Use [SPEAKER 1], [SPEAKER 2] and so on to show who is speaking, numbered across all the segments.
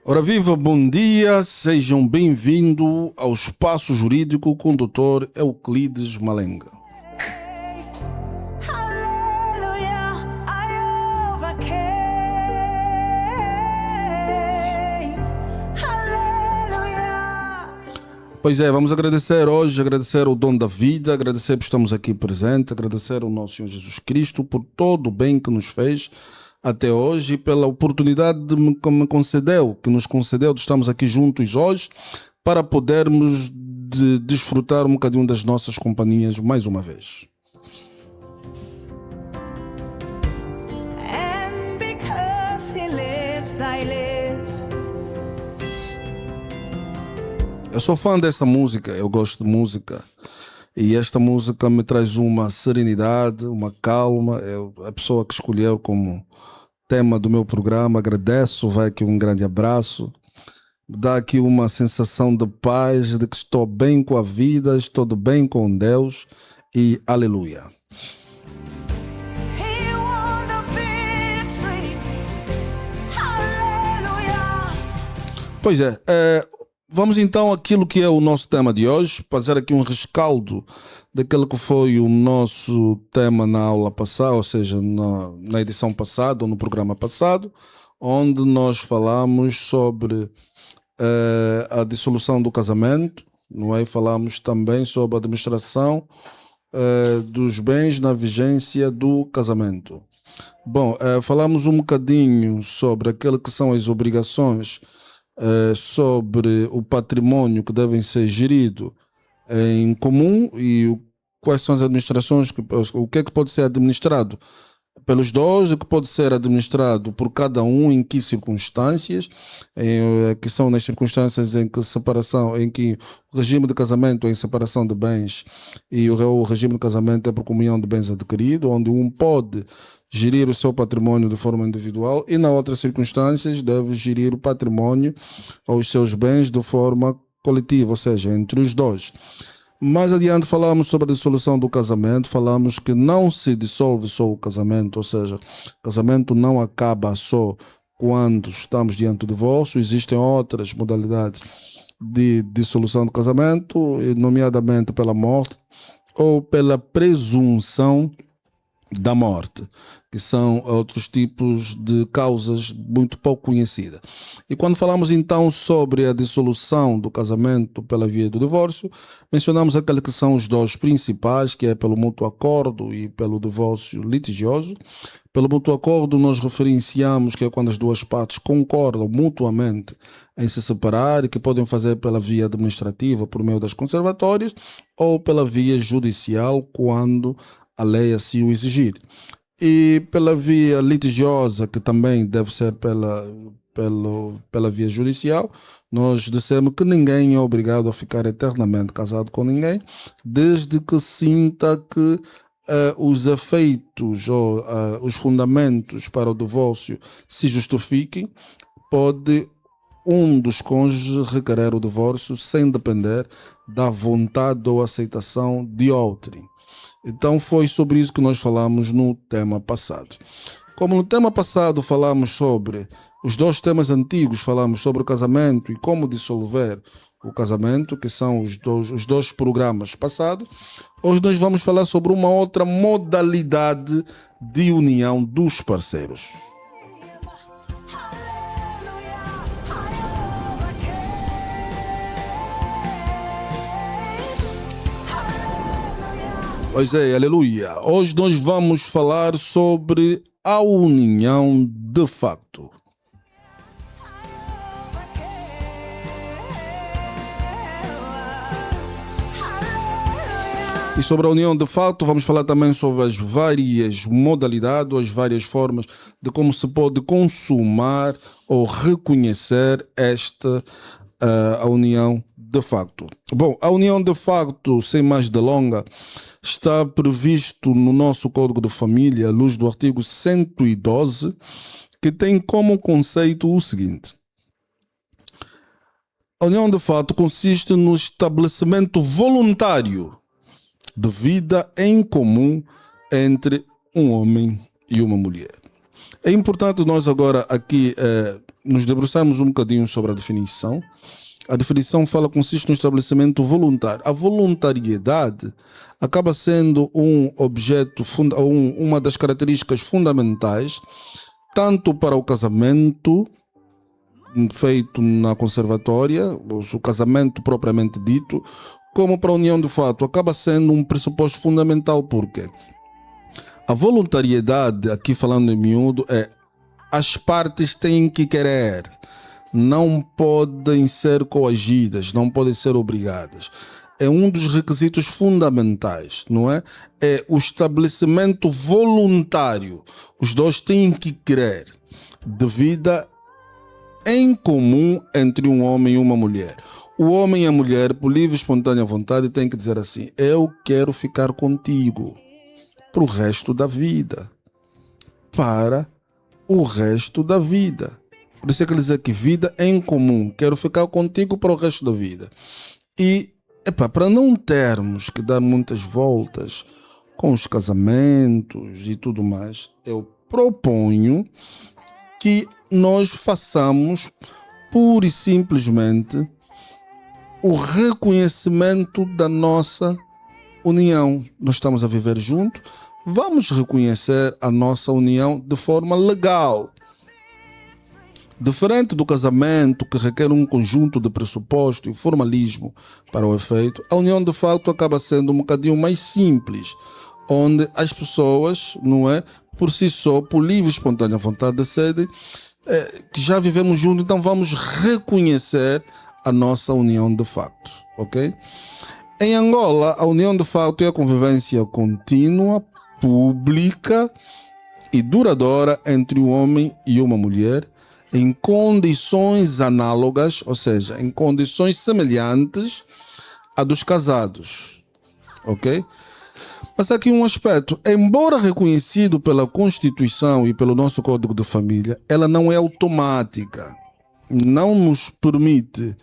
[SPEAKER 1] Ora viva, bom dia, sejam bem-vindos ao Espaço Jurídico com o Dr. Euclides Malenga. Pois é, vamos agradecer hoje, agradecer o dom da vida, agradecer por estarmos aqui presentes, agradecer ao nosso Senhor Jesus Cristo por todo o bem que nos fez até hoje e pela oportunidade que nos concedeu de estarmos aqui juntos hoje para podermos desfrutar um bocadinho das nossas companhias mais uma vez.
[SPEAKER 2] And because he lives, I live.
[SPEAKER 1] Eu sou fã dessa música, eu gosto de música e esta música me traz uma serenidade, uma calma. A pessoa que escolheu como tema do meu programa, agradeço, vai aqui um grande abraço, dá aqui uma sensação de paz, de que estou bem com a vida, estou bem com Deus e aleluia.
[SPEAKER 2] He won the victory. Hallelujah.
[SPEAKER 1] Pois é, vamos então àquilo que é o nosso tema de hoje, fazer aqui um rescaldo daquele que foi o nosso tema na aula passada, ou seja, na edição passada, ou no programa passado, onde nós falamos sobre a dissolução do casamento, não é? Falamos também sobre a administração dos bens na vigência do casamento. Bom, falamos um bocadinho sobre aquilo que são as obrigações sobre o patrimônio que devem ser gerido em comum e quais são as administrações, o que é que pode ser administrado pelos dois, o que pode ser administrado por cada um, em que circunstâncias, que são nas circunstâncias em que o regime de casamento é em separação de bens e o regime de casamento é por comunhão de bens adquiridos, onde um pode gerir o seu patrimônio de forma individual e, na outras circunstâncias, deve gerir o patrimônio ou os seus bens de forma coletiva, ou seja, entre os dois. Mais adiante falamos sobre a dissolução do casamento, falamos que não se dissolve só o casamento, ou seja, o casamento não acaba só quando estamos diante do divórcio, existem outras modalidades de dissolução do casamento, nomeadamente pela morte ou pela presunção da morte, que são outros tipos de causas muito pouco conhecidas. E quando falamos então sobre a dissolução do casamento pela via do divórcio, mencionamos aqueles que são os dois principais, que é pelo mútuo acordo e pelo divórcio litigioso. Pelo mútuo acordo nós referenciamos que é quando as duas partes concordam mutuamente em se separar e que podem fazer pela via administrativa por meio das conservatórias ou pela via judicial quando a lei assim o exigir. E pela via litigiosa, que também deve ser pela via judicial, nós dissemos que ninguém é obrigado a ficar eternamente casado com ninguém, desde que sinta que os efeitos ou os fundamentos para o divórcio se justifiquem, pode um dos cônjuges requerer o divórcio sem depender da vontade ou aceitação de outro. Então foi sobre isso que nós falamos no tema passado. Como no tema passado falamos sobre os dois temas antigos, falamos sobre o casamento e como dissolver o casamento, que são os dois programas passados, hoje nós vamos falar sobre uma outra modalidade de união dos parceiros. Pois é, aleluia. Hoje nós vamos falar sobre a união de facto. E sobre a união de facto, vamos falar também sobre as várias modalidades, as várias formas de como se pode consumar ou reconhecer a união de facto. Bom, a união de facto, sem mais delonga, está previsto no nosso Código de Família, à luz do artigo 112, que tem como conceito o seguinte: a união de fato consiste no estabelecimento voluntário de vida em comum entre um homem e uma mulher. É importante nós agora aqui nos debruçarmos um bocadinho sobre a definição. A definição fala consiste no estabelecimento voluntário. A voluntariedade acaba sendo um objeto, uma das características fundamentais, tanto para o casamento feito na conservatória, o casamento propriamente dito, como para a união de fato. Acaba sendo um pressuposto fundamental, porque a voluntariedade, aqui falando em miúdo, é as partes têm que querer. Não podem ser coagidas, não podem ser obrigadas. É um dos requisitos fundamentais, não é? É o estabelecimento voluntário. Os dois têm que querer, de vida em comum entre um homem e uma mulher. O homem e a mulher, por livre e espontânea vontade, têm que dizer assim: eu quero ficar contigo para o resto da vida. Para o resto da vida. Por isso é que ele diz aqui, vida em comum. Quero ficar contigo para o resto da vida. E, para não termos que dar muitas voltas com os casamentos e tudo mais, eu proponho que nós façamos pura e simplesmente o reconhecimento da nossa união. Nós estamos a viver juntos, vamos reconhecer a nossa união de forma legal. Diferente do casamento, que requer um conjunto de pressuposto e formalismo para o efeito, a união de facto acaba sendo um bocadinho mais simples, onde as pessoas, não é, por si só, por livre e espontânea vontade, decidem que já vivemos juntos, então vamos reconhecer a nossa união de facto, ok? Em Angola, a união de facto é a convivência contínua, pública e duradoura entre um homem e uma mulher, em condições análogas, ou seja, em condições semelhantes a dos casados, ok? Mas aqui um aspecto: embora reconhecido pela Constituição e pelo nosso Código de Família, ela não é automática, não nos permite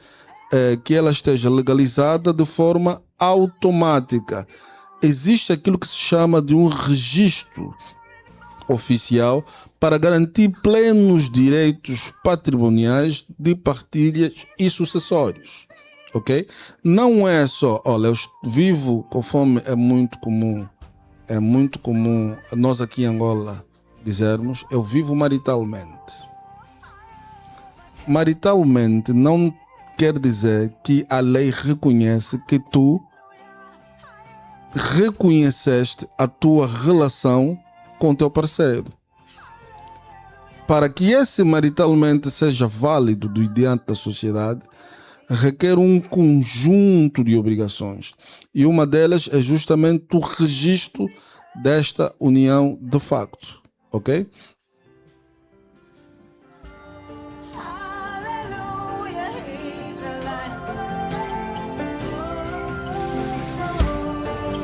[SPEAKER 1] que ela esteja legalizada de forma automática. Existe aquilo que se chama de um registro oficial para garantir plenos direitos patrimoniais de partilhas e sucessórios, ok? Não é só, olha, eu vivo, conforme é muito comum nós aqui em Angola dizermos, eu vivo maritalmente. Maritalmente não quer dizer que a lei reconhece que tu reconheceste a tua relação com teu parceiro. Para que esse maritalmente seja válido diante da sociedade, requer um conjunto de obrigações. E uma delas é justamente o registro desta união de facto. Ok?
[SPEAKER 2] Hallelujah, he's alive.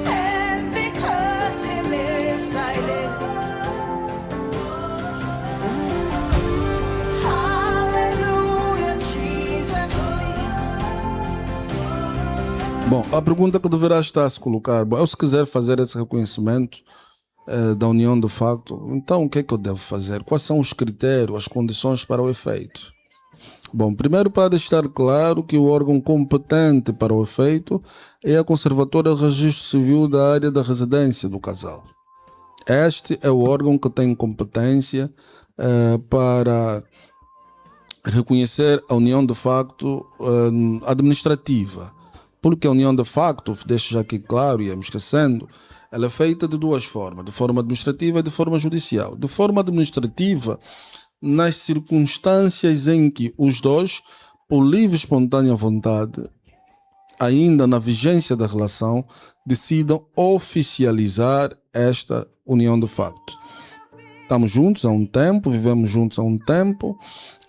[SPEAKER 2] And because he lives, I live. Hallelujah, Jesus lives.
[SPEAKER 1] Bom, a pergunta que deverá estar a se colocar: eu, se quiser fazer esse reconhecimento da união de facto, então o que é que eu devo fazer? Quais são os critérios, as condições para o efeito? Bom, primeiro, para deixar claro que o órgão competente para o efeito é a Conservatória de Registro Civil da área da residência do casal. Este é o órgão que tem competência para reconhecer a união de facto administrativa. Porque a união de facto, deixo já aqui claro e me esquecendo, ela é feita de duas formas: de forma administrativa e de forma judicial. De forma administrativa, nas circunstâncias em que os dois, por livre e espontânea vontade, ainda na vigência da relação, decidam oficializar esta união de facto. Estamos juntos há um tempo, vivemos juntos há um tempo,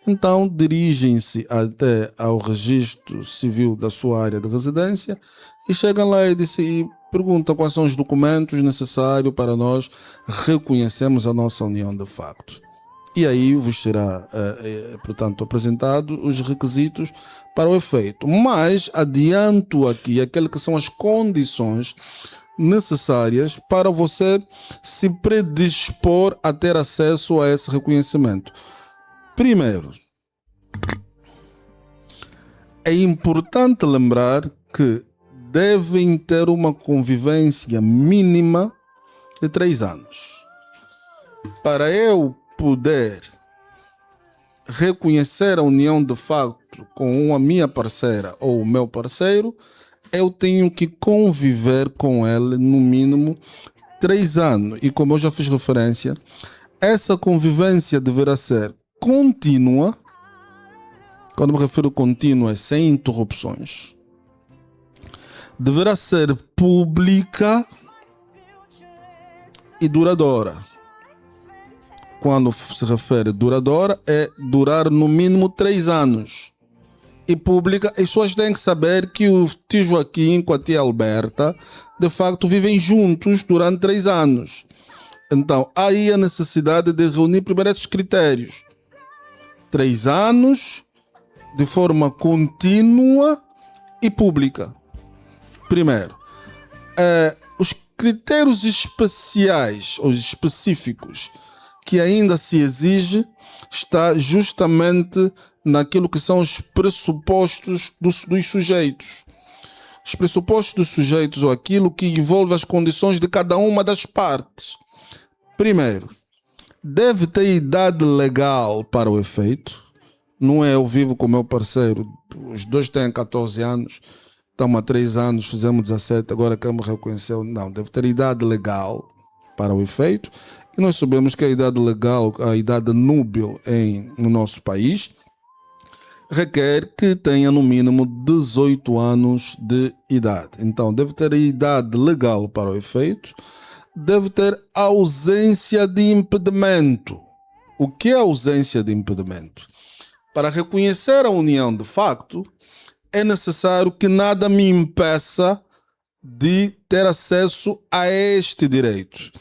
[SPEAKER 1] então dirigem-se até ao registro civil da sua área de residência e chegam lá e perguntam quais são os documentos necessários para nós reconhecermos a nossa união de facto. E aí vos será, portanto, apresentado os requisitos para o efeito. Mas adianto aqui aquelas que são as condições necessárias para você se predispor a ter acesso a esse reconhecimento. Primeiro, É importante lembrar que devem ter uma convivência mínima de 3 anos. Para eu poder reconhecer a união de facto com a minha parceira ou o meu parceiro, eu tenho que conviver com ele no mínimo 3 anos. E como eu já fiz referência, essa convivência deverá ser contínua. Quando me refiro contínua, é sem interrupções. Deverá ser pública e duradoura. Quando se refere duradoura, é durar no mínimo 3 anos. E pública, as pessoas têm que saber que o tio Joaquim com a tia Alberta, de facto, vivem juntos durante 3 anos. Então, há aí a necessidade de reunir primeiro esses critérios. 3 anos, de forma contínua e pública. Primeiro, os critérios especiais ou específicos que ainda se exige está justamente naquilo que são os pressupostos dos sujeitos. Os pressupostos dos sujeitos ou aquilo que envolve as condições de cada uma das partes. Primeiro, deve ter idade legal para o efeito. Não é eu vivo com o meu parceiro, os dois têm 14 anos, estamos há 3 anos, fizemos 17, agora que me reconheceu. Não, deve ter idade legal para o efeito. E nós sabemos que a idade legal, a idade núbil no nosso país, requer que tenha no mínimo 18 anos de idade. Então, deve ter a idade legal para o efeito, deve ter ausência de impedimento. O que é ausência de impedimento? Para reconhecer a união de facto, é necessário que nada me impeça de ter acesso a este direito.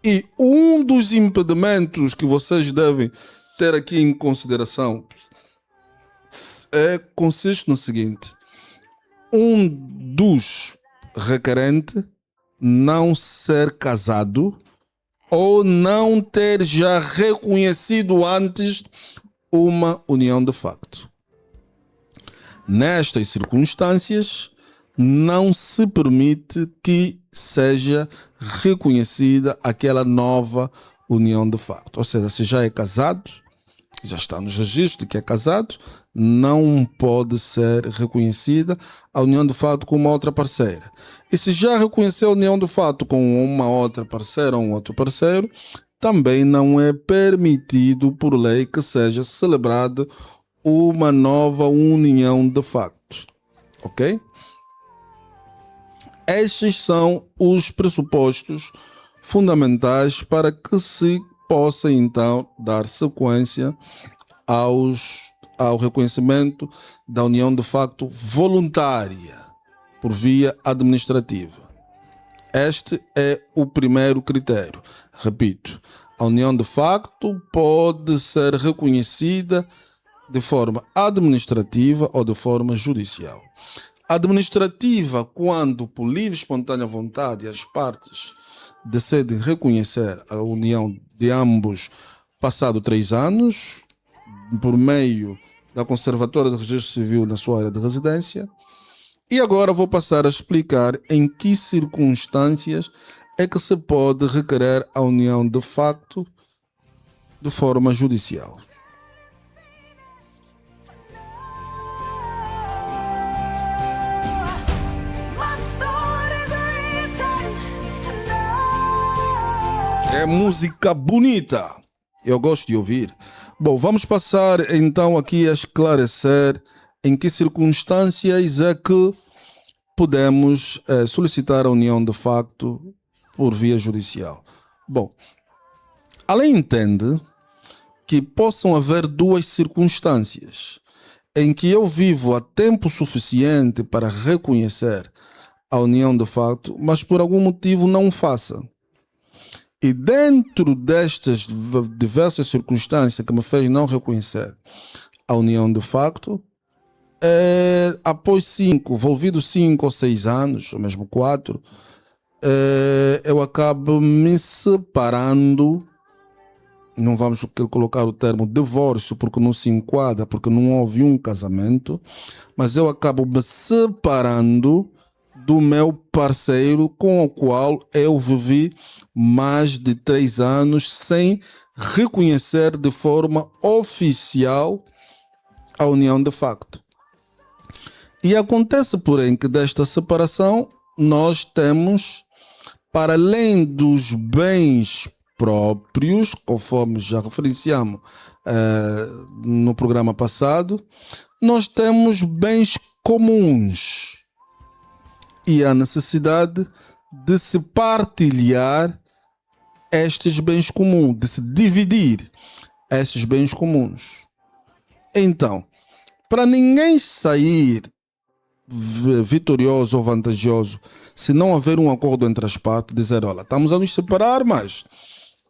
[SPEAKER 1] E um dos impedimentos que vocês devem ter aqui em consideração consiste no seguinte: um dos requerentes não ser casado ou não ter já reconhecido antes uma união de facto. Nestas circunstâncias, não se permite que seja reconhecida aquela nova união de facto. Ou seja, se já é casado, já está nos registros de que é casado, não pode ser reconhecida a união de facto com uma outra parceira. E se já reconheceu a união de facto com uma outra parceira ou um outro parceiro, também não é permitido por lei que seja celebrada uma nova união de facto. Ok? Estes são os pressupostos fundamentais para que se possa então dar sequência ao reconhecimento da união de facto voluntária por via administrativa. Este é o primeiro critério. Repito, a união de facto pode ser reconhecida de forma administrativa ou de forma judicial. Administrativa, quando por livre e espontânea vontade as partes decidem reconhecer a união de ambos passado 3 anos, por meio da Conservatória do Registro Civil na sua área de residência. E agora vou passar a explicar em que circunstâncias é que se pode requerer a união de facto de forma judicial. É música bonita. Eu gosto de ouvir. Bom, vamos passar então aqui a esclarecer em que circunstâncias é que podemos solicitar a união de facto por via judicial. Bom, a lei entende que possam haver 2 circunstâncias em que eu vivo há tempo suficiente para reconhecer a união de facto, mas por algum motivo não o faça. E dentro destas diversas circunstâncias que me fez não reconhecer a união de facto, após 5 ou 6 anos, ou mesmo 4, eu acabo me separando não vamos colocar o termo divórcio porque não se enquadra, porque não houve um casamento, mas eu acabo me separando do meu parceiro com o qual eu vivi mais de 3 anos sem reconhecer de forma oficial a união de facto. E acontece, porém, que desta separação nós temos, para além dos bens próprios, conforme já referenciamos no programa passado, nós temos bens comuns e a necessidade de se partilhar estes bens comuns, de se dividir estes bens comuns. Então, para ninguém sair vitorioso ou vantajoso se não houver um acordo entre as partes, dizer, olha, estamos a nos separar, mas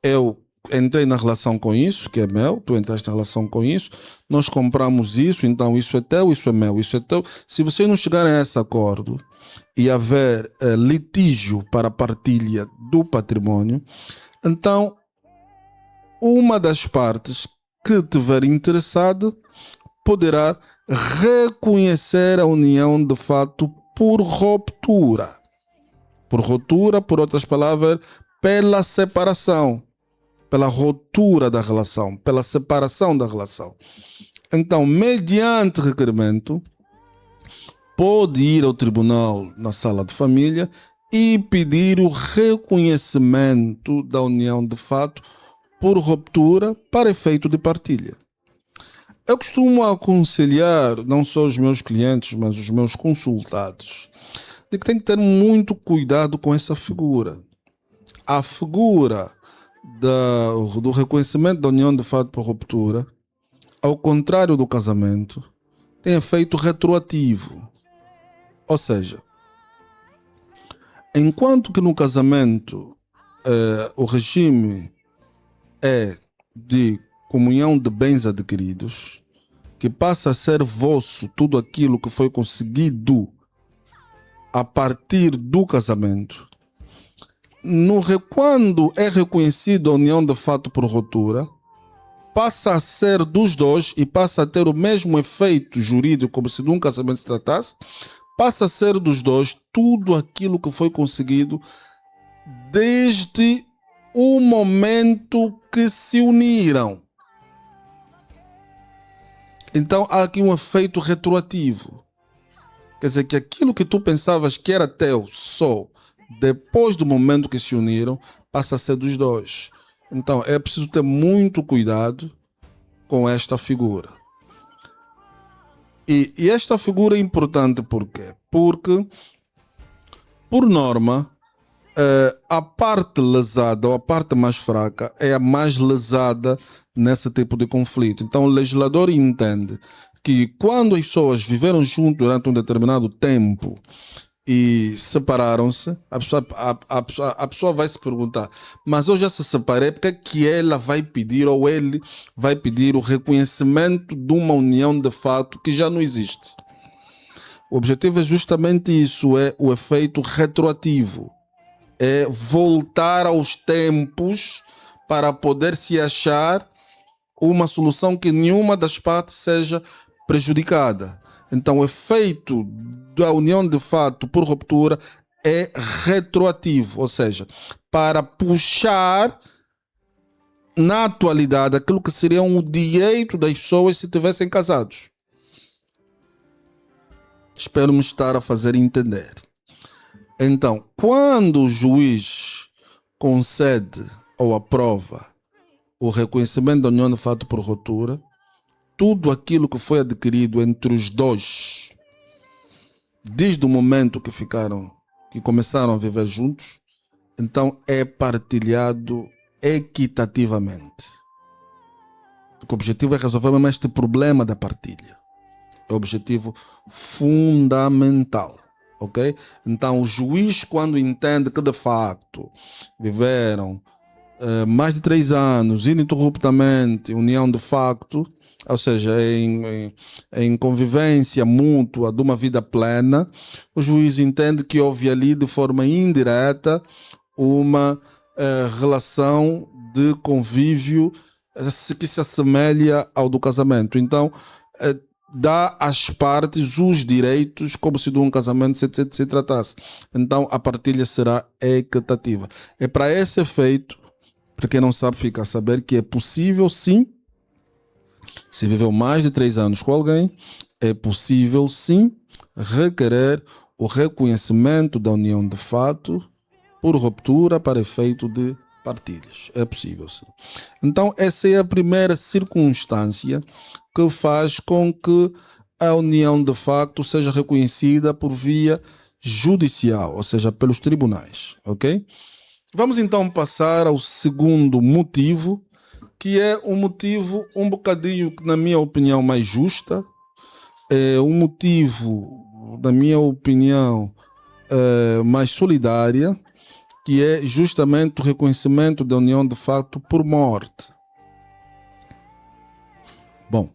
[SPEAKER 1] eu entrei na relação com isso, que é meu, tu entraste na relação com isso, nós compramos isso, então isso é teu, isso é meu, isso é teu. Se vocês não chegarem a esse acordo e haver litígio para a partilha do patrimônio, então uma das partes que estiver interessado poderá reconhecer a união de fato por ruptura. Por ruptura, por outras palavras, pela separação, pela ruptura da relação, pela separação da relação. Então, mediante requerimento, pode ir ao tribunal na sala de família e pedir o reconhecimento da união de fato por ruptura para efeito de partilha. Eu costumo aconselhar não só os meus clientes, mas os meus consultados, de que tem que ter muito cuidado com essa figura. A figura do reconhecimento da união de fato por ruptura, ao contrário do casamento, tem efeito retroativo. Ou seja, enquanto que no casamento o regime é de comunhão de bens adquiridos, que passa a ser vosso tudo aquilo que foi conseguido a partir do casamento. Quando é reconhecido a união de fato por ruptura, passa a ser dos dois e passa a ter o mesmo efeito jurídico como se de um casamento se tratasse, passa a ser dos dois tudo aquilo que foi conseguido desde o momento que se uniram. Então há aqui um efeito retroativo. Quer dizer que aquilo que tu pensavas que era teu só depois do momento que se uniram, passa a ser dos dois. Então é preciso ter muito cuidado com esta figura. E esta figura é importante por quê? Porque, por norma, a parte lesada ou a parte mais fraca é a mais lesada nesse tipo de conflito. Então o legislador entende que quando as pessoas viveram junto durante um determinado tempo e separaram-se, a pessoa vai se perguntar, mas eu já se separei, porque é que ela vai pedir ou ele vai pedir o reconhecimento de uma união de fato que já não existe? O objetivo é justamente isso, é o efeito retroativo. É voltar aos tempos para poder se achar uma solução que nenhuma das partes seja prejudicada. Então o efeito da união de fato por ruptura é retroativo, ou seja, para puxar na atualidade aquilo que seria um direito das pessoas se tivessem casados. Espero me estar a fazer entender. Então, quando o juiz concede ou aprova o reconhecimento da união de fato por ruptura, tudo aquilo que foi adquirido entre os dois, desde o momento que começaram a viver juntos, então é partilhado equitativamente. O objetivo é resolver mesmo este problema da partilha. É o objetivo fundamental. Ok? Então o juiz, quando entende que de facto viveram mais de 3 anos ininterruptamente, união de facto, ou seja, em convivência mútua de uma vida plena, o juiz entende que houve ali de forma indireta uma relação de convívio que se assemelha ao do casamento. Então, dá às partes os direitos como se de um casamento se tratasse. Então, a partilha será equitativa. É para esse efeito, para quem não sabe, fica a saber que é possível, sim, se viveu mais de 3 anos com alguém, é possível, sim, requerer o reconhecimento da união de fato por ruptura para efeito de partilhas. É possível, sim. Então, essa é a primeira circunstância que faz com que a união de facto seja reconhecida por via judicial, ou seja, pelos tribunais, ok? Vamos então passar ao segundo motivo, que é um motivo um bocadinho, na minha opinião, mais justa, é um motivo, na minha opinião, mais solidária, que é justamente o reconhecimento da união de facto por morte. Bom,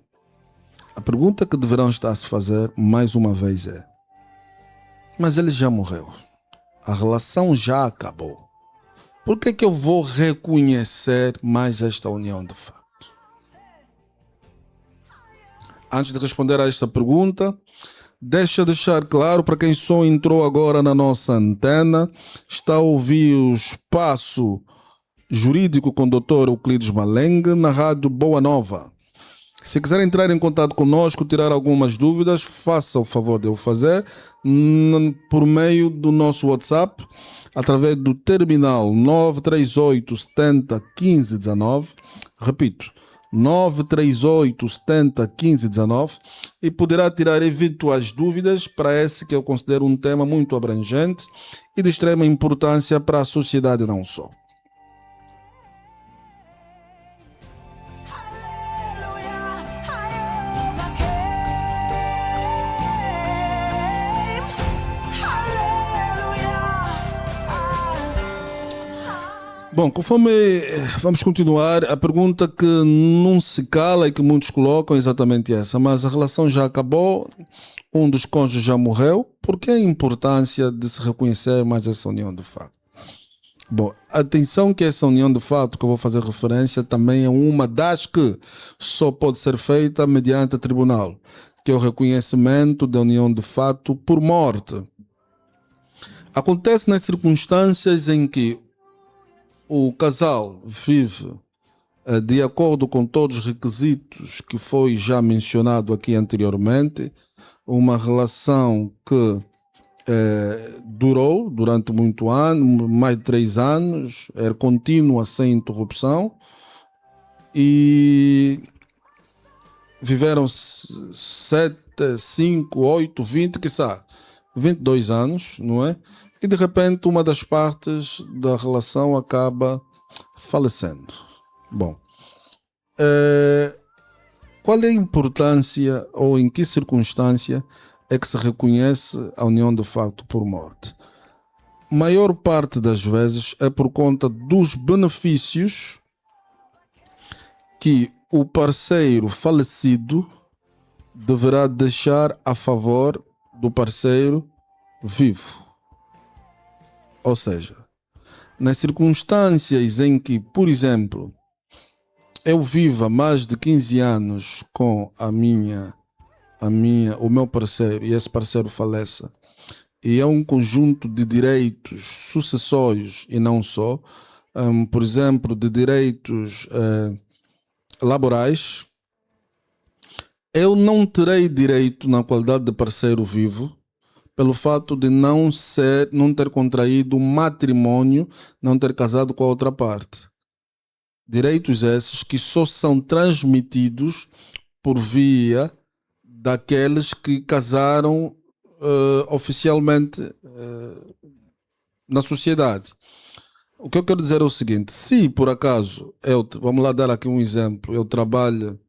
[SPEAKER 1] a pergunta que deverão estar a se fazer mais uma vez é: mas ele já morreu, a relação já acabou, por que que eu vou reconhecer mais esta união de facto? Antes de responder a esta pergunta, deixar claro para quem só entrou agora na nossa antena, está a ouvir o Espaço Jurídico com o Dr. Euclides Malengue na rádio Boa Nova. Se quiser entrar em contato conosco, tirar algumas dúvidas, faça o favor de o fazer por meio do nosso WhatsApp, através do terminal 938 70 15 19. Repito, 938 70 15 19, e poderá tirar eventuais dúvidas para esse que eu considero um tema muito abrangente e de extrema importância para a sociedade não só. Bom, conforme vamos continuar, a pergunta que não se cala e que muitos colocam é exatamente essa: mas a relação já acabou, um dos cônjuges já morreu, por que a importância de se reconhecer mais essa união de fato? Bom, atenção que essa união de fato que eu vou fazer referência também é uma das que só pode ser feita mediante tribunal, que é o reconhecimento da união de fato por morte. Acontece nas circunstâncias em que o casal vive de acordo com todos os requisitos que foi já mencionado aqui anteriormente, uma relação que durou durante muito ano, mais de 3 anos, era contínua, sem interrupção, e viveram 7, 5, 8, 20, quiçá 22 anos, não é? E de repente uma das partes da relação acaba falecendo. Bom, qual é a importância ou em que circunstância é que se reconhece a união de facto por morte? Maior parte das vezes é por conta dos benefícios que o parceiro falecido deverá deixar a favor do parceiro vivo. Ou seja, nas circunstâncias em que, por exemplo, eu viva mais de 15 anos com o meu parceiro e esse parceiro faleça, e é um conjunto de direitos sucessórios e não só, por exemplo, de direitos laborais, eu não terei direito na qualidade de parceiro vivo pelo fato de não ter contraído matrimônio, não ter casado com a outra parte. Direitos esses que só são transmitidos por via daqueles que casaram oficialmente na sociedade. O que eu quero dizer é o seguinte: se por acaso, vamos lá dar aqui um exemplo, eu trabalho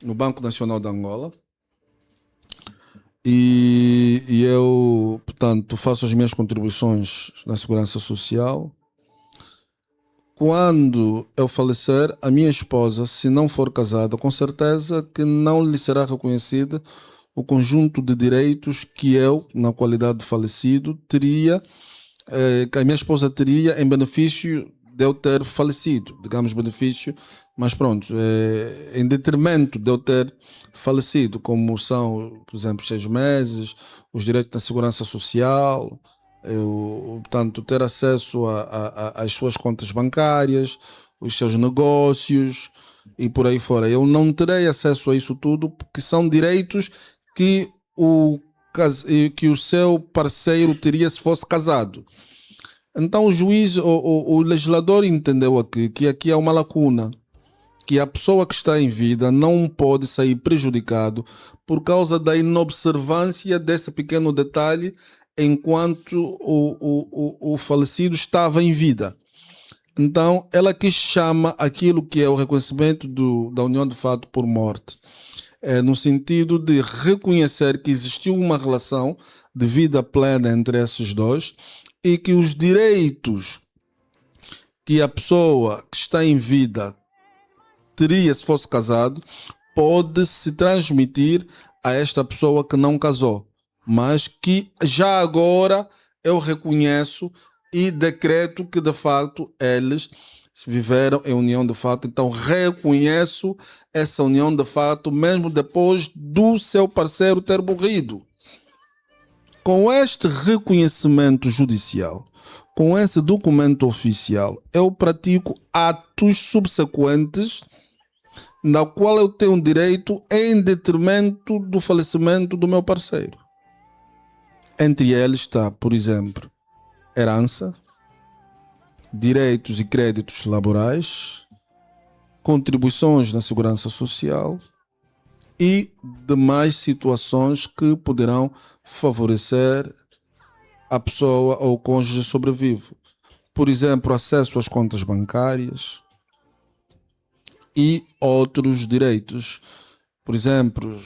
[SPEAKER 1] no Banco Nacional de Angola, e eu, portanto, faço as minhas contribuições na Segurança Social. Quando eu falecer, a minha esposa, se não for casada, com certeza que não lhe será reconhecido o conjunto de direitos que eu, na qualidade de falecido, teria, que a minha esposa teria em benefício de eu ter falecido, digamos benefício, mas pronto, em detrimento de eu ter falecido, como são, por exemplo, 6 meses, os direitos da segurança social, portanto, ter acesso às suas contas bancárias, os seus negócios e por aí fora. Eu não terei acesso a isso tudo porque são direitos que que o seu parceiro teria se fosse casado. Então o juiz, o legislador entendeu aqui que aqui há uma lacuna, que a pessoa que está em vida não pode sair prejudicado por causa da inobservância desse pequeno detalhe enquanto o falecido estava em vida. Então, ela que chama aquilo que é o reconhecimento da união de fato por morte, no sentido de reconhecer que existiu uma relação de vida plena entre esses dois e que os direitos que a pessoa que está em vida teria se fosse casado pode se transmitir a esta pessoa que não casou, mas que já agora eu reconheço e decreto que de facto eles viveram em união de fato. Então reconheço essa união de fato mesmo depois do seu parceiro ter morrido. Com este reconhecimento judicial, com esse documento oficial, eu pratico atos subsequentes na qual eu tenho direito em detrimento do falecimento do meu parceiro. Entre eles está, por exemplo, herança, direitos e créditos laborais, contribuições na segurança social e demais situações que poderão favorecer a pessoa ou o cônjuge sobrevivo. Por exemplo, acesso às contas bancárias e outros direitos. Por exemplo,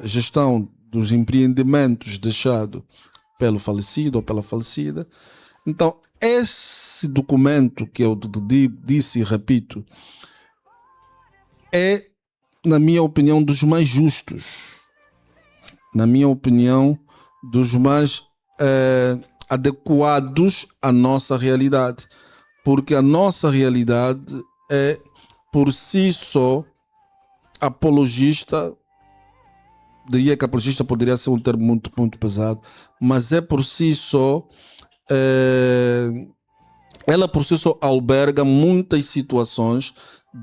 [SPEAKER 1] gestão dos empreendimentos deixados pelo falecido ou pela falecida. Então, esse documento que eu disse e repito é, na minha opinião, dos mais justos. Na minha opinião, dos mais adequados à nossa realidade. Porque a nossa realidade é, por si só, apologista. Diria que apologista poderia ser um termo muito, muito pesado, mas é por si só, ela por si só alberga muitas situações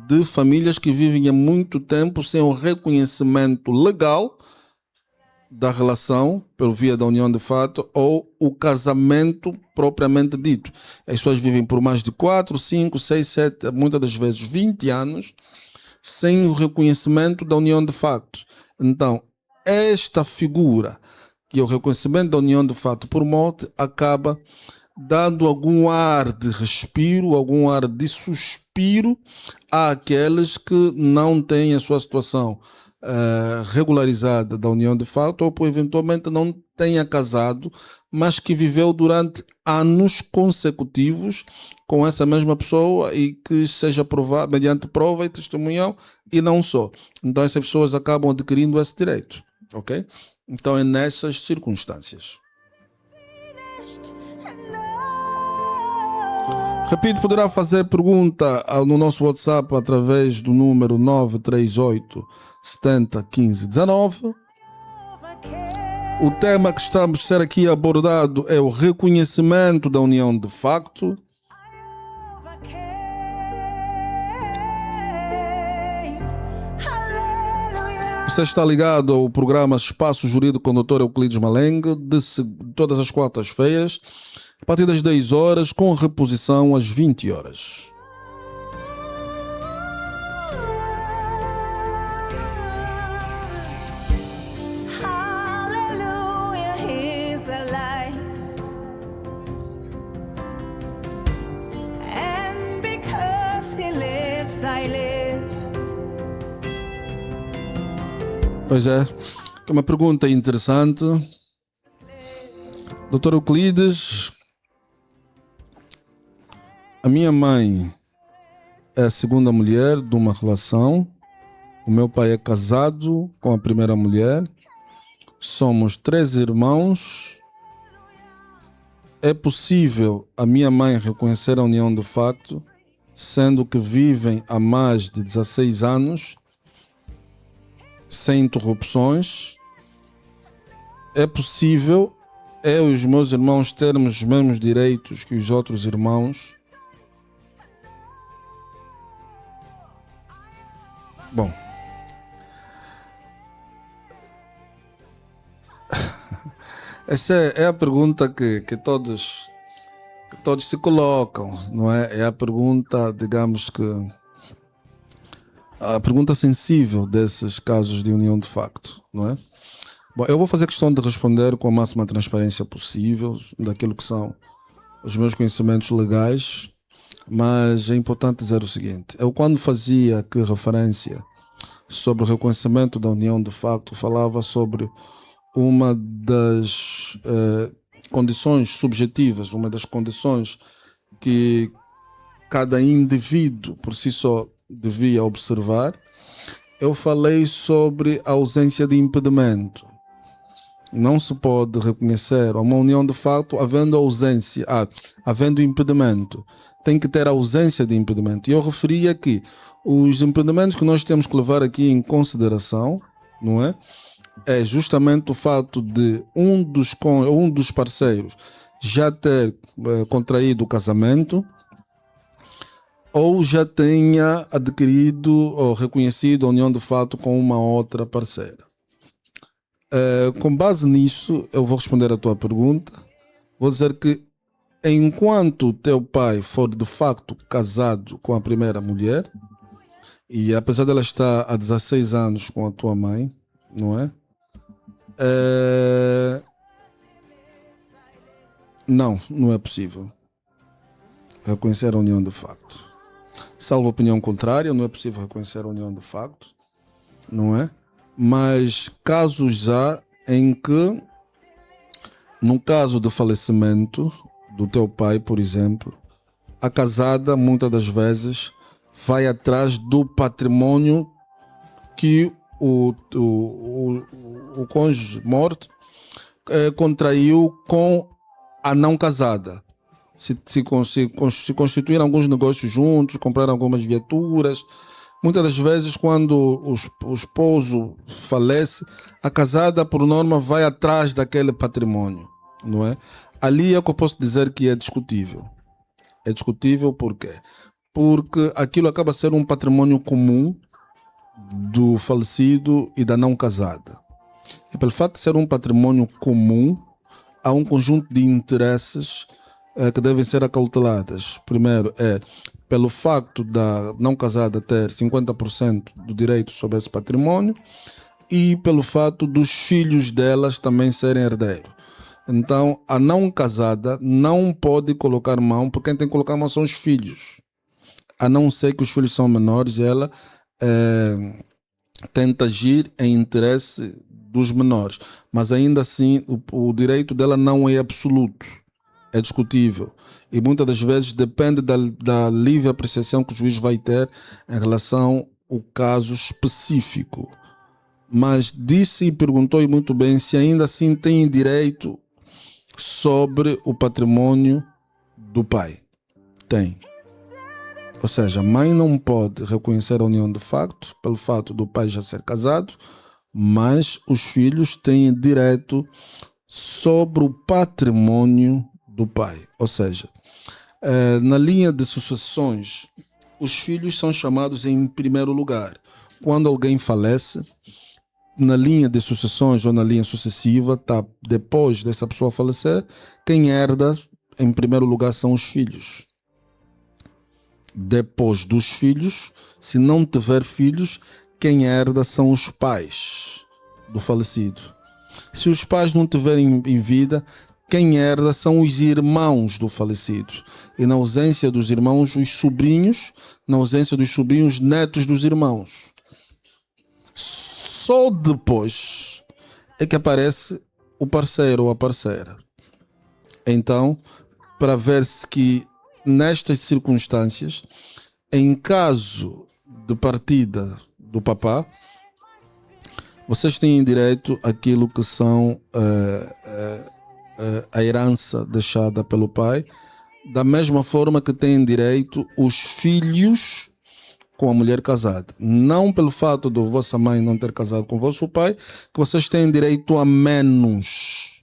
[SPEAKER 1] de famílias que vivem há muito tempo sem o reconhecimento legal da relação, pelo via da união de fato, ou o casamento propriamente dito. As pessoas vivem por mais de 4, 5, 6, 7, muitas das vezes 20 anos, sem o reconhecimento da união de fato. Então, esta figura, que é o reconhecimento da união de fato por morte, acaba dando algum ar de respiro, algum ar de suspiro àqueles que não têm a sua situação regularizada da união de fato, ou por eventualmente não tenha casado, mas que viveu durante anos consecutivos com essa mesma pessoa e que seja provado mediante prova e testemunhal e não só. Então essas pessoas acabam adquirindo esse direito, ok? Então é nessas circunstâncias. Repito, poderá fazer pergunta no nosso WhatsApp através do número 938 70 15 19. O tema que estamos a ser aqui abordado é o reconhecimento da união de facto. Você está ligado ao programa Espaço Jurídico com o Dr. Euclides Malengue, de todas as quartas-feiras, a partir das 10 horas, com reposição às 20 horas.
[SPEAKER 2] Hallelujah, He's alive. And because He lives, I live.
[SPEAKER 1] Pois é, que é uma pergunta interessante. Dr. Euclides, a minha mãe é a segunda mulher de uma relação. O meu pai é casado com a primeira mulher. Somos 3 irmãos. É possível a minha mãe reconhecer a união de facto? sendo que vivem há mais de 16 anos, sem interrupções, é possível eu e os meus irmãos termos os mesmos direitos que os outros irmãos? Bom, essa é a pergunta que todos se colocam, não é? É a pergunta, digamos que, a pergunta sensível desses casos de união de facto, não é? Bom, eu vou fazer questão de responder com a máxima transparência possível daquilo que são os meus conhecimentos legais, mas é importante dizer o seguinte: eu, quando fazia aqui referência sobre o reconhecimento da união de facto, falava sobre uma das condições subjetivas, uma das condições que cada indivíduo por si só devia observar. Eu falei sobre a ausência de impedimento. Não se pode reconhecer uma união de facto havendo ausência, havendo impedimento. Tem que ter ausência de impedimento. E eu referia que os impedimentos que nós temos que levar aqui em consideração, não é? É justamente o fato de um dos parceiros já ter contraído o casamento, ou já tenha adquirido ou reconhecido a união de fato com uma outra parceira. Com base nisso, eu vou responder a tua pergunta. Vou dizer que enquanto teu pai for de facto casado com a primeira mulher, e apesar dela estar há 16 anos com a tua mãe, não é? Não é possível reconhecer a união de facto. Salvo opinião contrária, não é possível reconhecer a união de facto, não é? Mas casos há em que, no caso de falecimento do teu pai, por exemplo, a casada muitas das vezes vai atrás do patrimônio que o cônjuge morto contraiu com a não casada. Se constituíram alguns negócios juntos, compraram algumas viaturas. Muitas das vezes, quando o esposo falece, a casada, por norma, vai atrás daquele patrimônio, não é? Ali é que eu posso dizer que é discutível. É discutível por quê? Porque aquilo acaba sendo um patrimônio comum do falecido e da não casada. E pelo fato de ser um patrimônio comum, há um conjunto de interesses que devem ser acauteladas. Primeiro pelo facto da não casada ter 50% do direito sobre esse patrimônio e pelo fato dos filhos delas também serem herdeiros. Então, a não casada não pode colocar mão, porque quem tem que colocar mão são os filhos. A não ser que os filhos são menores, ela tenta agir em interesse dos menores. Mas ainda assim, o direito dela não é absoluto. É discutível. E muitas das vezes depende da livre apreciação que o juiz vai ter em relação ao caso específico. Mas disse e perguntou e muito bem se ainda assim tem direito sobre o patrimônio do pai. Tem. Ou seja, a mãe não pode reconhecer a união de facto pelo fato do pai já ser casado, mas os filhos têm direito sobre o patrimônio do pai. Ou seja, na linha de sucessões, os filhos são chamados em primeiro lugar. Quando alguém falece, na linha de sucessões ou na linha sucessiva, tá, depois dessa pessoa falecer, quem herda em primeiro lugar são os filhos. Depois dos filhos, se não tiver filhos, quem herda são os pais do falecido. Se os pais não tiverem em vida, quem herda são os irmãos do falecido. E na ausência dos irmãos, os sobrinhos. Na ausência dos sobrinhos, netos dos irmãos. Só depois é que aparece o parceiro ou a parceira. Então, para ver-se que nestas circunstâncias, em caso de partida do papá, vocês têm direito àquilo que são a herança deixada pelo pai, da mesma forma que têm direito os filhos com a mulher casada. Não pelo fato de vossa mãe não ter casado com vosso pai, que vocês têm direito a menos.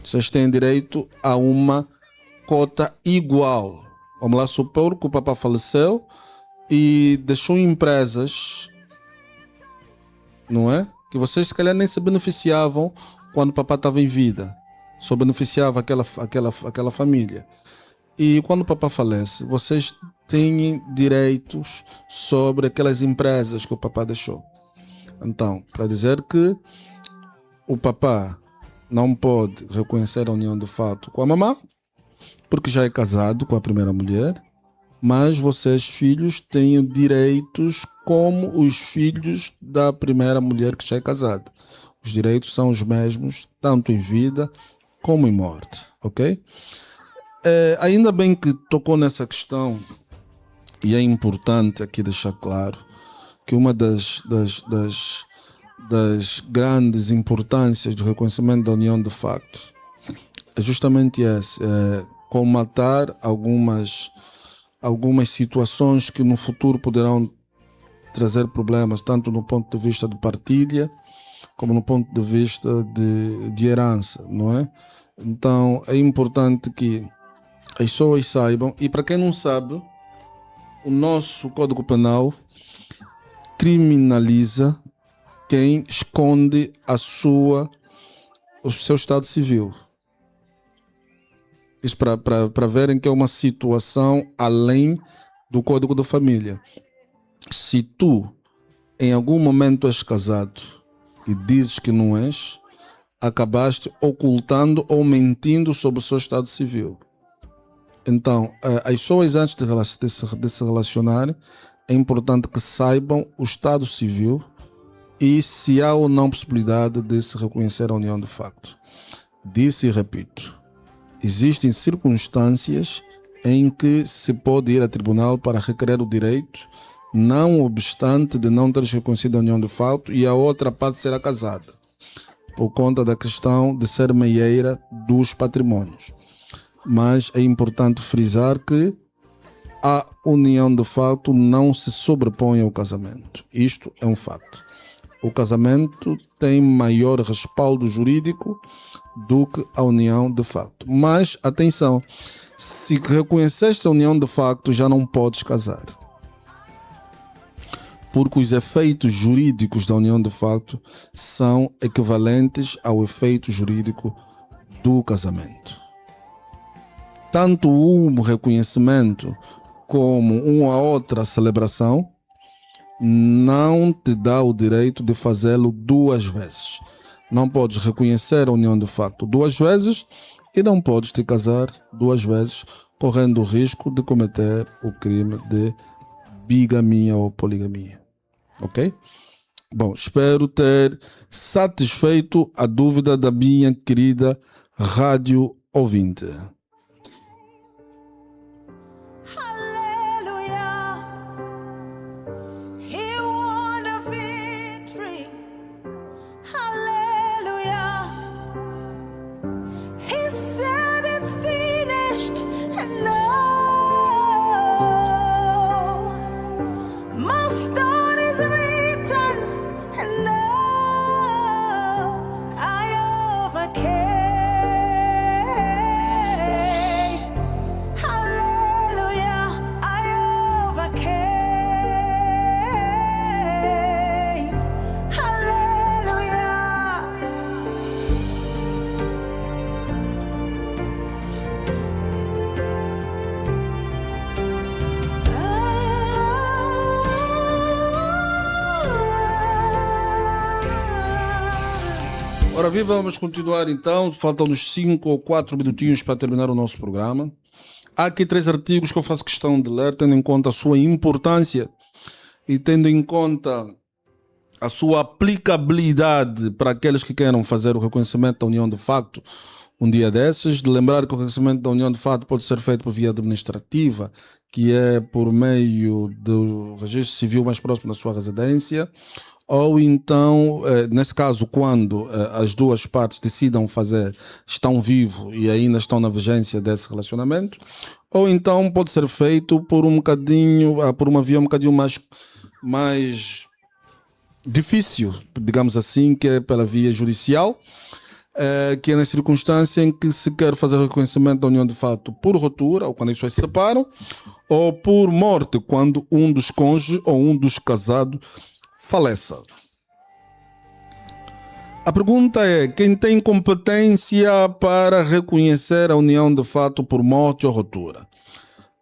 [SPEAKER 1] Vocês têm direito a uma cota igual. Vamos lá supor que o papá faleceu e deixou empresas, não é? Que vocês se calhar nem se beneficiavam quando o papá estava em vida. Só beneficiava aquela família. E quando o papá falece, vocês têm direitos sobre aquelas empresas que o papá deixou. Então, para dizer que o papá não pode reconhecer a união de fato com a mamã, porque já é casado com a primeira mulher, mas vocês, filhos, têm direitos como os filhos da primeira mulher que já é casada. Os direitos são os mesmos, tanto em vida como em morte, ok? Ainda bem que tocou nessa questão, e é importante aqui deixar claro que uma das grandes importâncias do reconhecimento da união de facto é justamente esse, comatar algumas situações que no futuro poderão trazer problemas, tanto no ponto de vista de partilha, como no ponto de vista de herança, não é? Então é importante que as pessoas saibam, e para quem não sabe, o nosso Código Penal criminaliza quem esconde o seu estado civil. Isso para verem que é uma situação além do Código da Família. Se tu em algum momento és casado e dizes que não és, acabaste ocultando ou mentindo sobre o seu estado civil. Então, as pessoas antes de se relacionarem, é importante que saibam o estado civil e se há ou não possibilidade de se reconhecer a união de facto. Disse e repito, existem circunstâncias em que se pode ir a tribunal para requerer o direito, não obstante de não teres reconhecido a união de facto e a outra parte será casada, por conta da questão de ser meieira dos patrimônios. Mas é importante frisar que a união de facto não se sobrepõe ao casamento. Isto é um fato. O casamento tem maior respaldo jurídico do que a união de facto. Mas, atenção, se reconheceste a união de facto, já não podes casar. Porque os efeitos jurídicos da união de facto são equivalentes ao efeito jurídico do casamento. Tanto o reconhecimento como uma outra celebração não te dá o direito de fazê-lo duas vezes. Não podes reconhecer a união de facto duas vezes e não podes te casar duas vezes, correndo o risco de cometer o crime de bigamia ou poligamia. Ok? Bom, espero ter satisfeito a dúvida da minha querida rádio ouvinte. Ora viva, vamos continuar então. Faltam-nos 5 ou 4 minutinhos para terminar o nosso programa. Há aqui 3 artigos que eu faço questão de ler, tendo em conta a sua importância e tendo em conta a sua aplicabilidade para aqueles que queiram fazer o reconhecimento da união de facto um dia desses. De lembrar que o reconhecimento da união de facto pode ser feito por via administrativa, que é por meio do registro civil mais próximo da sua residência, ou então, nesse caso, quando as duas partes decidam estão vivos e ainda estão na vigência desse relacionamento, ou então pode ser feito por por uma via um bocadinho mais difícil, digamos assim, que é pela via judicial, que é na circunstância em que se quer fazer o reconhecimento da união de fato por ruptura, ou quando as pessoas se separam, ou por morte, quando um dos cônjuges ou um dos casados faleça. A pergunta é: quem tem competência para reconhecer a união de fato por morte ou ruptura?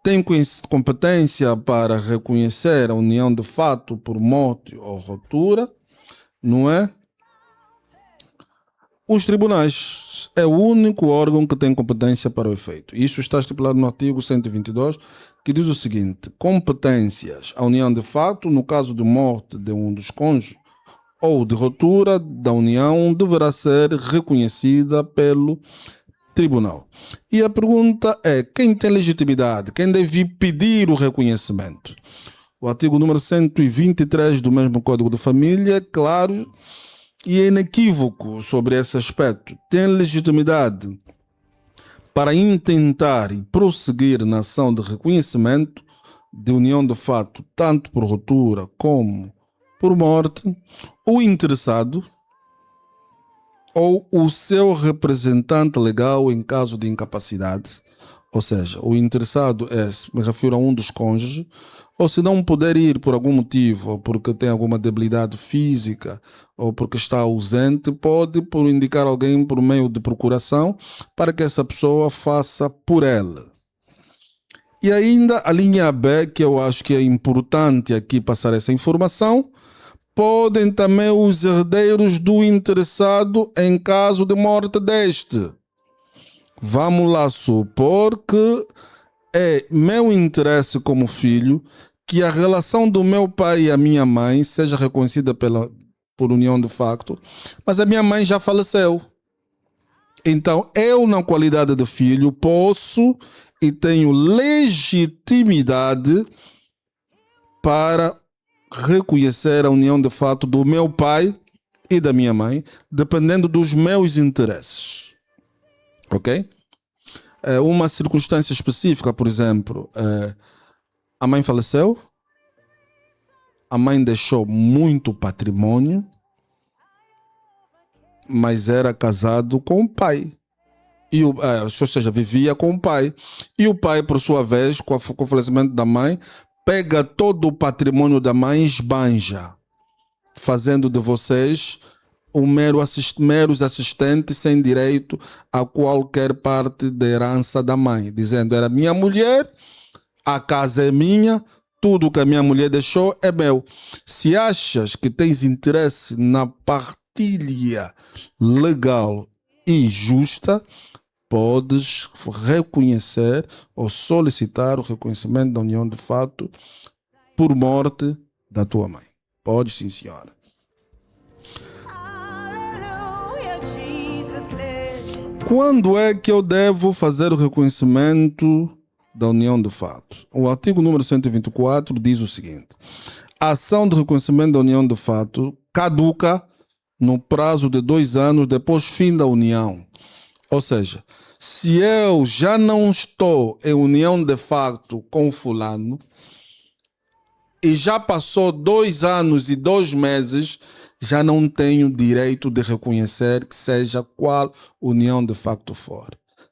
[SPEAKER 1] Tem competência para reconhecer a união de fato por morte ou ruptura, não é? Os tribunais é o único órgão que tem competência para o efeito. Isso está estipulado no artigo 122, que diz o seguinte: competências, a união de fato, no caso de morte de um dos cônjuges ou de ruptura da união, deverá ser reconhecida pelo tribunal. E a pergunta é: quem tem legitimidade? Quem deve pedir o reconhecimento? O artigo número 123 do mesmo Código de Família é claro e é inequívoco sobre esse aspecto. Tem legitimidade para intentar e prosseguir na ação de reconhecimento de união de fato, tanto por ruptura como por morte, o interessado ou o seu representante legal em caso de incapacidade. Ou seja, o interessado me refiro a um dos cônjuges, ou se não puder ir por algum motivo, ou porque tem alguma debilidade física, ou porque está ausente, pode indicar alguém por meio de procuração para que essa pessoa faça por ela. E ainda a linha B, que eu acho que é importante aqui passar essa informação: podem também os herdeiros do interessado em caso de morte deste. Vamos lá supor que é meu interesse como filho que a relação do meu pai e a minha mãe seja reconhecida por união de facto, mas a minha mãe já faleceu. Então, eu, na qualidade de filho, posso e tenho legitimidade para reconhecer a união de fato do meu pai e da minha mãe, dependendo dos meus interesses. Ok? Uma circunstância específica, por exemplo, a mãe faleceu, a mãe deixou muito patrimônio, mas era casado com o pai. Ou seja, vivia com o pai. E o pai, por sua vez, com o falecimento da mãe, pega todo o patrimônio da mãe e esbanja, fazendo de vocês meros assistentes sem direito a qualquer parte da herança da mãe, dizendo: era minha mulher, a casa é minha, tudo que a minha mulher deixou é meu. Se achas que tens interesse na partilha legal e justa, podes reconhecer ou solicitar o reconhecimento da união de fato por morte da tua mãe. Pode, sim, senhora. Quando é que eu devo fazer o reconhecimento da união de fato? O artigo número 124 diz o seguinte: a ação de reconhecimento da união de fato caduca no prazo de 2 anos depois fim da união. Ou seja, se eu já não estou em união de fato com fulano e já passou 2 anos e 2 meses, já não tenho direito de reconhecer, que seja qual união de facto for.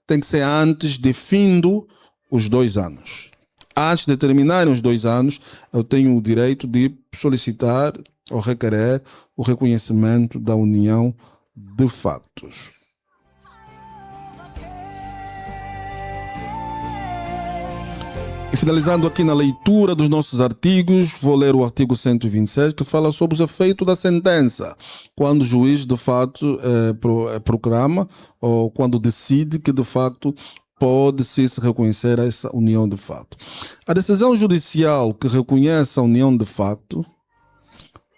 [SPEAKER 1] Tem que ser antes de findo os 2 anos. Antes de terminarem os 2 anos, eu tenho o direito de solicitar ou requerer o reconhecimento da união de factos. E finalizando aqui na leitura dos nossos artigos, vou ler o artigo 126, que fala sobre os efeitos da sentença, quando o juiz de fato proclama ou quando decide que de facto pode-se reconhecer essa união de fato. A decisão judicial que reconhece a união de fato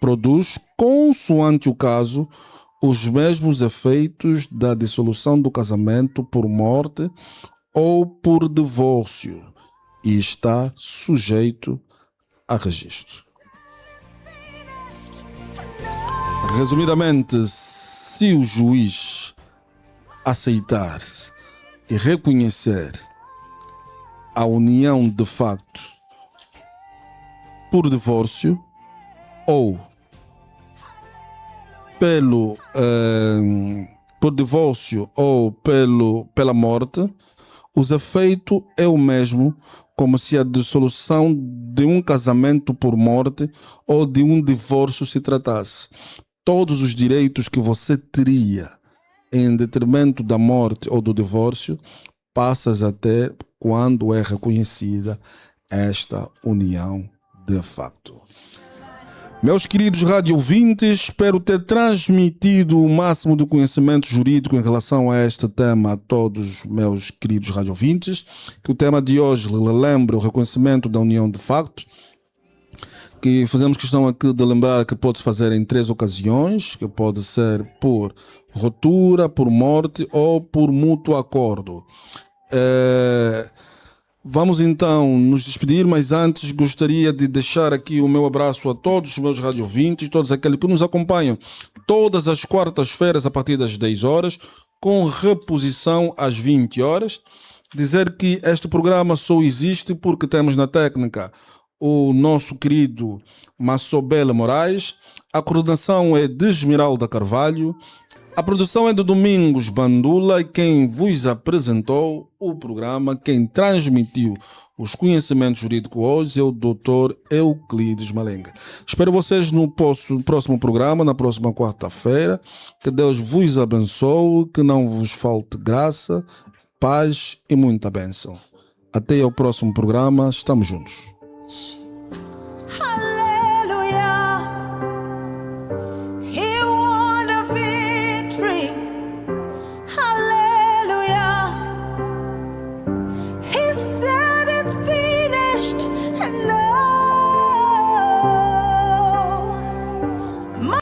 [SPEAKER 1] produz, consoante o caso, os mesmos efeitos da dissolução do casamento por morte ou por divórcio, e está sujeito a registro. Resumidamente, se o juiz aceitar e reconhecer a união de facto por divórcio ou por divórcio ou pela morte, os efeitos é o mesmo como se a dissolução de um casamento por morte ou de um divórcio se tratasse. Todos os direitos que você teria em detrimento da morte ou do divórcio passas a ter quando é reconhecida esta união de facto. Meus queridos radiovintes, espero ter transmitido o máximo de conhecimento jurídico em relação a este tema a todos os meus queridos radiovintes. Que o tema de hoje lembra o reconhecimento da união de facto, que fazemos questão aqui de lembrar que pode fazer em 3 ocasiões, que pode ser por ruptura, por morte ou por mútuo acordo. Vamos então nos despedir, mas antes gostaria de deixar aqui o meu abraço a todos os meus radiovintes, todos aqueles que nos acompanham todas as quartas-feiras a partir das 10 horas, com reposição às 20 horas. Dizer que este programa só existe porque temos na técnica o nosso querido Massobela Moraes, a coordenação é de Esmeralda Carvalho, a produção é de Domingos Bandula e quem vos apresentou o programa, quem transmitiu os conhecimentos jurídicos hoje é o Dr. Euclides Malenga. Espero vocês no próximo programa, na próxima quarta-feira. Que Deus vos abençoe, que não vos falte graça, paz e muita bênção. Até ao próximo programa, estamos juntos.